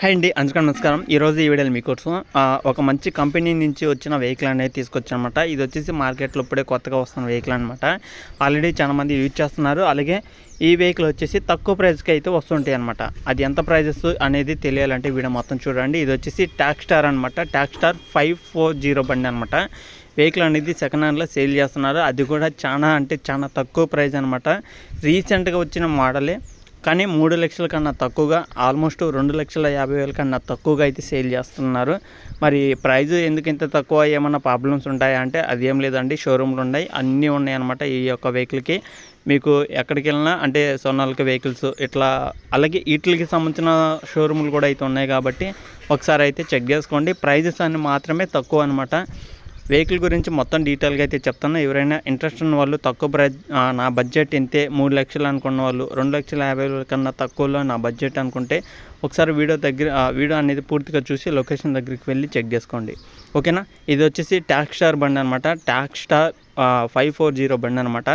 Hi అండి, అందరికీ నమస్కారం. ఈరోజు ఈ వీడియోలో మీకోసం ఒక మంచి కంపెనీ నుంచి వచ్చిన వెహికల్ అనేది తీసుకొచ్చానమాట. ఇది వచ్చేసి మార్కెట్లో ఇప్పుడే కొత్తగా వస్తున్న వెహికల్ అనమాట. ఆల్రెడీ చాలామంది యూజ్ చేస్తున్నారు. అలాగే ఈ వెహికల్ వచ్చేసి తక్కువ ప్రైస్కి అయితే వస్తుంటాయి అనమాట. అది ఎంత ప్రైజెస్ అనేది తెలియాలంటే వీడియో మొత్తం చూడండి. ఇది వచ్చేసి ట్యాక్స్ స్టార్ అనమాట. ట్యాక్స్ స్టార్ 540 బండి అనమాట. వెహికల్ అనేది సెకండ్ హ్యాండ్లో సేల్ చేస్తున్నారు. అది కూడా చాలా తక్కువ ప్రైస్ అనమాట. రీసెంట్గా వచ్చిన మోడలే, కానీ 3 లక్షల కన్నా తక్కువగా, ఆల్మోస్ట్ 2,50,000 కన్నా తక్కువగా అయితే సేల్ చేస్తున్నారు. మరి ప్రైజ్ ఎందుకు ఇంత తక్కువ, ఏమన్నా ప్రాబ్లమ్స్ ఉంటాయా అంటే అది ఏం లేదండి. షోరూమ్లు ఉన్నాయి, అన్నీ ఉన్నాయి అనమాట. ఈ యొక్క వెహికల్కి మీకు ఎక్కడికి వెళ్ళినా అంటే సొన్నాళ్ళకి వెహికల్స్ ఇట్లా, అలాగే వీటికి సంబంధించిన షోరూమ్లు కూడా అయితే ఉన్నాయి. కాబట్టి ఒకసారి అయితే చెక్ చేసుకోండి. ప్రైజెస్ అన్ని మాత్రమే తక్కువ అనమాట. వెహికల్ గురించి మొత్తం డీటెయిల్గా అయితే చెప్తాను. ఎవరైనా ఇంట్రెస్ట్ ఉన్న వాళ్ళు, తక్కువ ప్రైజ్, నా బడ్జెట్ ఇంతే 3 లక్షలు అనుకున్న వాళ్ళు, 2,50,000 కన్నా తక్కువలో నా బడ్జెట్ అనుకుంటే ఒకసారి వీడియో అనేది పూర్తిగా చూసి లొకేషన్ దగ్గరికి వెళ్ళి చెక్ చేసుకోండి, ఓకేనా. ఇది వచ్చేసి ట్యాక్స్ స్టార్ బండి అనమాట. ట్యాక్స్ స్టార్ 540 బండి అనమాట.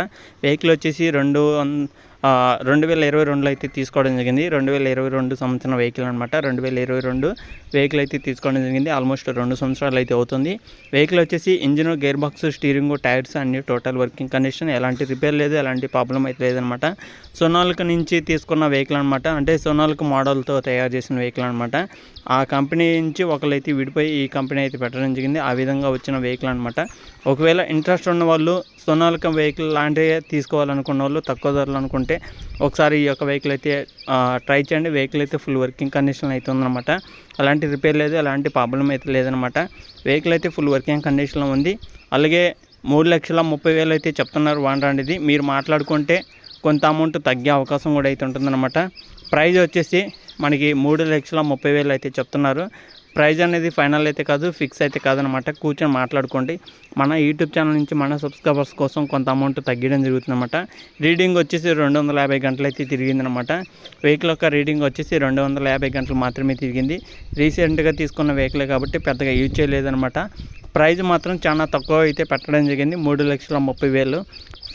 వెహికల్ వచ్చేసి 2022లో అయితే తీసుకోవడం జరిగింది. 2022 సంవత్సరం వెహికల్ అనమాట. 2022 వెహికల్ అయితే తీసుకోవడం జరిగింది. ఆల్మోస్ట్ 2 సంవత్సరాలు అయితే అవుతుంది. వెహికల్ వచ్చేసి engine, gear box, steering, tyres అన్ని టోటల్ వర్కింగ్ కండిషన్, ఎలాంటి రిపేర్ లేదు, ఎలాంటి ప్రాబ్లం అయితే లేదనమాట. సొనాలికా నుంచి తీసుకున్న వెహికల్ అనమాట. అంటే సొనాలికా మోడల్తో తయారు చేసిన వెహికల్ అనమాట. ఆ కంపెనీ నుంచి ఒకళ్ళైతే విడిపోయి ఈ కంపెనీ అయితే పెట్టడం జరిగింది. ఆ విధంగా వచ్చిన వెహికల్ అనమాట. ఒకవేళ ఇంట్రెస్ట్ ఉన్న వాళ్ళు, సొనాలికా వెహికల్ లాంటివి తీసుకోవాలనుకున్న వాళ్ళు, తక్కువ ధరలు అనుకుంటే ఒకసారి ఈ యొక్క వెహికల్ అయితే ట్రై చేయండి. వెహికల్ అయితే ఫుల్ వర్కింగ్ కండిషన్ అయితే ఉందన్నమాట. అలాంటి రిపేర్ లేదు, అలాంటి ప్రాబ్లం అయితే లేదనమాట. వెహికల్ అయితే ఫుల్ వర్కింగ్ కండిషన్లో ఉంది. అలాగే 3,30,000 అయితే చెప్తున్నారు ఓనర్. ఇది మీరు మాట్లాడుకుంటే కొంత అమౌంట్ తగ్గే అవకాశం కూడా అయితే ఉంటుందన్నమాట. ప్రైజ్ వచ్చేసి మనకి 3,30,000 అయితే చెప్తున్నారు. ప్రైజ్ అనేది ఫైనల్ అయితే కాదు, ఫిక్స్ అయితే కాదనమాట. కూర్చొని మాట్లాడుకోండి. మన యూట్యూబ్ ఛానల్ నుంచి మన సబ్స్క్రైబర్స్ కోసం కొంత అమౌంట్ తగ్గడం జరుగుతుందన్నమాట. రీడింగ్ వచ్చేసి 250 గంటలు అయితే తిరిగిందనమాట. వెహికల్ యొక్క రీడింగ్ వచ్చేసి 250 గంటలు మాత్రమే తిరిగింది. రీసెంట్గా తీసుకున్న వెహికలే కాబట్టి పెద్దగా యూజ్ చేయలేదనమాట. ప్రైజ్ మాత్రం చాలా తక్కువ అయితే పెట్టడం జరిగింది. 3,30,000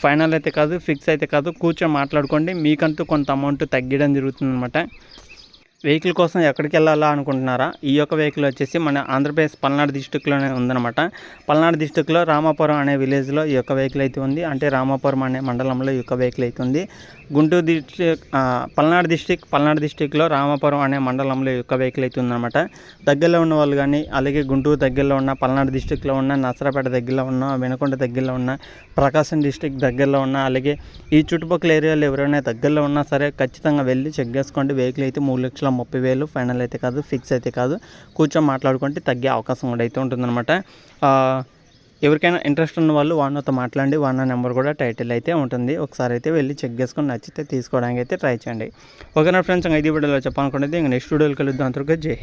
ఫైనల్ అయితే కాదు, ఫిక్స్ అయితే కాదు. కూర్చొని మాట్లాడుకోండి. మీకంటూ కొంత అమౌంట్ తగ్గడం జరుగుతుందన్నమాట. వెహికల్ కోసం ఎక్కడికి వెళ్ళాలా అనుకుంటున్నారా? ఈ యొక్క వెహికల్ వచ్చేసి మన ఆంధ్రప్రదేశ్ పల్నాడు డిస్టిక్లోనే ఉందన్నమాట. పల్నాడు డిస్టిక్లో రామాపురం అనే విలేజ్లో ఈ యొక్క వెహికల్ అయితే ఉంది. అంటే రామాపురం అనే మండలంలో ఈ యొక్క వెహికల్ అయితే ఉంది. గుంటూరు డిస్టిక్, పల్నాడు డిస్టిక్లో రామాపురం అనే మండలంలో ఈ యొక్క వెహికల్ అయితే ఉందన్నమాట. దగ్గరలో ఉన్న వాళ్ళు కానీ, అలాగే గుంటూరు దగ్గరలో ఉన్న, పల్నాడు డిస్టిక్లో ఉన్న, నసరాపేట దగ్గరలో ఉన్న, వినకొండ దగ్గరలో ఉన్న, ప్రకాశం డిస్టిక్ దగ్గరలో ఉన్న, అలాగే ఈ చుట్టుపక్కల ఏరియాలో ఎవరైనా దగ్గరలో ఉన్నా సరే ఖచ్చితంగా వెళ్ళి చెక్ చేసుకోండి. వెహికల్ అయితే 3,30,000 ఫైనల్ అయితే కాదు, ఫిక్స్ అయితే కాదు. కూర్చొని మాట్లాడుకుంటే తగ్గే అవకాశం కూడా అయితే ఉంటుందన్నమాట. ఎవరికైనా ఇంట్రెస్ట్ ఉన్న వాళ్ళు ఓనర్తో మాట్లాడండి. ఓనర్ నెంబర్ కూడా టైటిల్ అయితే ఉంటుంది. ఒకసారి అయితే వెళ్ళి చెక్ చేసుకొని నచ్చితే తీసుకోవడానికి అయితే ట్రై చేయండి, ఓకేనా ఫ్రెండ్స్. ఇది వీడియోలో చెప్పాలనుకునేది. ఇంకా నెక్స్ట్ వీడియోలో కలుద్దాం. అంతవరకు జై.